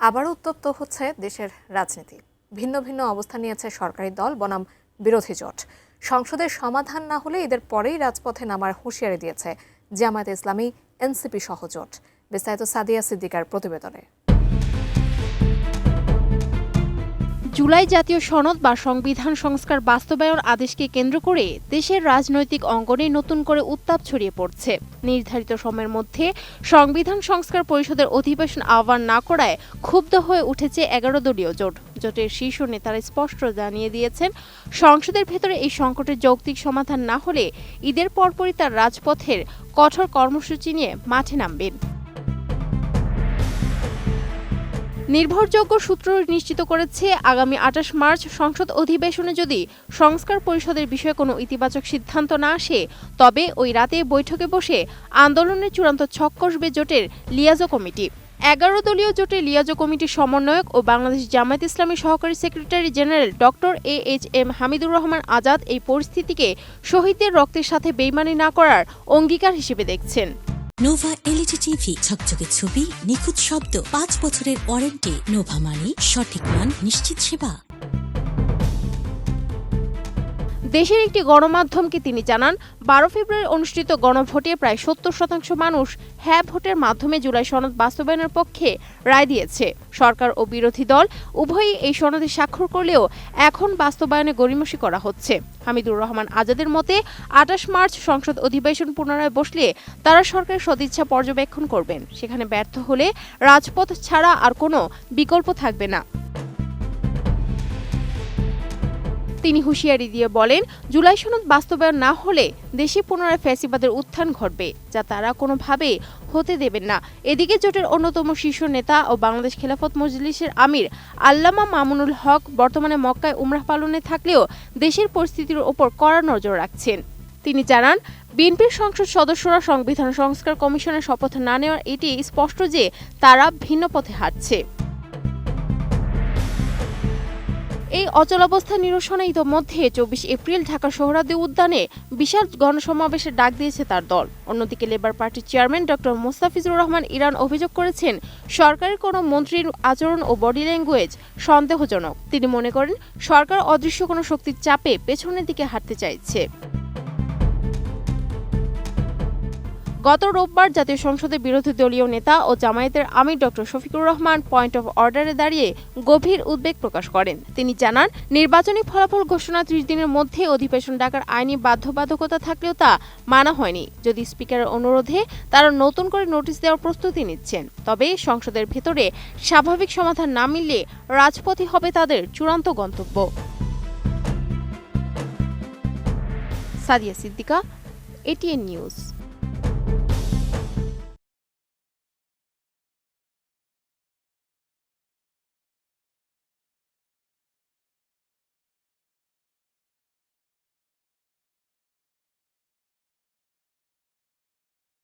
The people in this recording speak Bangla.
আবারও উত্তপ্ত হচ্ছে দেশের রাজনীতি। ভিন্ন ভিন্ন অবস্থান নিয়েছে সরকারি দল বনাম বিরোধী জোট। সংসদের সমাধান না হলে ঈদের পরেই রাজপথে নামার হুঁশিয়ারি দিয়েছে জামায়াতে ইসলামী, এনসিপি সহ জোট। বিস্তারিত সাদিয়া সিদ্দিকার প্রতিবেদনে। জুলাই জাতীয় সনদ বা সংবিধান সংস্কার বাস্তবায়ন আদেশকে কেন্দ্র করে দেশের রাজনৈতিক অঙ্গনে নতুন করে উত্তাপ ছড়িয়ে পড়ছে। নির্ধারিত সময়ের মধ্যে সংবিধান সংস্কার পরিষদের অধিবেশন আহ্বান না করায় ক্ষুব্ধ হয়ে উঠেছে 11 দলীয় জোট। জোটের শীর্ষ নেতারা স্পষ্ট জানিয়ে দিয়েছেন, সংসদের ভেতরে এই সংকটের যৌক্তিক সমাধান না হলে ঈদের পরপরই তার রাজপথের কঠোর কর্মসূচি নিয়ে মাঠে নামবেন। নির্ভরযোগ্য সূত্র নিশ্চিত করেছে, আগামী 28 মার্চ সংসদ অধিবেশনে যদি সংস্কার পরিষদের বিষয়ে কোনো ইতিবাচক সিদ্ধান্ত না আসে, তবে ওই রাতে বৈঠকে বসে আন্দোলনের চূড়ান্ত ছক কষবে জোটের লিয়াজো কমিটি। 11 দলীয় জোটের লিয়াজো কমিটির সমন্বয়ক ও বাংলাদেশ জামায়াতে ইসলামী সহকারী secretary general doctor AHM Hamidur Rahman Azad এই পরিস্থিতিকে শহীদদের রক্তের সাথে বেইমানি না করার অঙ্গীকার হিসেবে দেখছেন। নোভা এলইডি টিভি, ঝকঝকে ছবি, নিখুঁত শব্দ, 5 বছরের ওয়ারেন্টি। নোভা মানে সঠিক মান, নিশ্চিত সেবা। দেশের একটি গণমাধ্যমকে তিনি জানান, 12 ফেব্রুয়ারি অনুষ্ঠিত গণভোটে প্রায় 70% মানুষ হ্যাঁ ভোটের মাধ্যমে জুলাই সনদ বাস্তবায়নের পক্ষে রায় দিয়েছে। সরকার ও বিরোধী দল উভয়ই এই সনদে স্বাক্ষর করলেও এখন বাস্তবায়নে গড়িমসি করা হচ্ছে। হামিদুর রহমান আজাদের মতে, 28 মার্চ সংসদ অধিবেশন পুনরায় বসলে তারা সরকারের সদিচ্ছা পর্যবেক্ষণ করবেন। সেখানে ব্যর্থ হলে রাজপথ ছাড়া আর কোনো বিকল্প থাকবে না। তিনি হুঁশিয়ারি দিয়ে বলেন, জুলাই সনদ বাস্তবায়ন না হলে দেশে পুনরায় ফ্যাসিবাদের উত্থান ঘটবে, যা তারা কোনোভাবে হতে দেবেন না। এদিকে জোটের অন্যতম শীর্ষ নেতা ও বাংলাদেশ খেলাফত মজলিসের আমির আল্লামা মামুনুল হক বর্তমানে মক্কায় উমরাহ পালনে থাকলেও দেশের পরিস্থিতির ওপর কড়া নজর রাখছেন। তিনি জানান, বিএনপির সংসদ সদস্যরা সংবিধান সংস্কার কমিশনের শপথ না নেওয়ার এটি স্পষ্ট যে তারা ভিন্ন পথে হাঁটছে। এই অচলাবস্থা নিরসনে ইতোমধ্যে 24 এপ্রিল ঢাকার সোহরাওয়ার্দী উদ্যানে বিশাল গণসমাবেশের ডাক দিয়েছে তার দল। অন্যদিকে লেবার পার্টির চেয়ারম্যান ডক্টর মোস্তাফিজুর রহমান ইরান অভিযোগ করেছেন, সরকারের কোনো মন্ত্রীর আচরণ ও বডি ল্যাঙ্গুয়েজ সন্দেহজনক। তিনি মনে করেন, সরকার অদৃশ্য কোনো শক্তির চাপে পেছনের দিকে হাঁটতে চাইছে। গত রোববার জাতীয় সংসদের বিরোধী দলীয় নেতা ও জামায়াতের আমির doctor Shafiqur Rahman point of অর্ডারে দাঁড়িয়ে গভীর উদ্বেগ প্রকাশ করেন। তিনি জানান, নির্বাচনী ফলাফল ঘোষণা 30 দিনের মধ্যে অধিবেশন ডাকার আইনি বাধ্যবাধকতা থাকলেও তা মানা হয়নি। যদি স্পিকারের অনুরোধে তারা নতুন করে নোটিশ দেওয়ার প্রস্তুতি নিচ্ছেন, তবে সংসদের ভেতরে স্বাভাবিক সমাধান না মিললে রাজপথই হবে তাদের চূড়ান্ত গন্তব্য। Sadia Siddika, ATN news.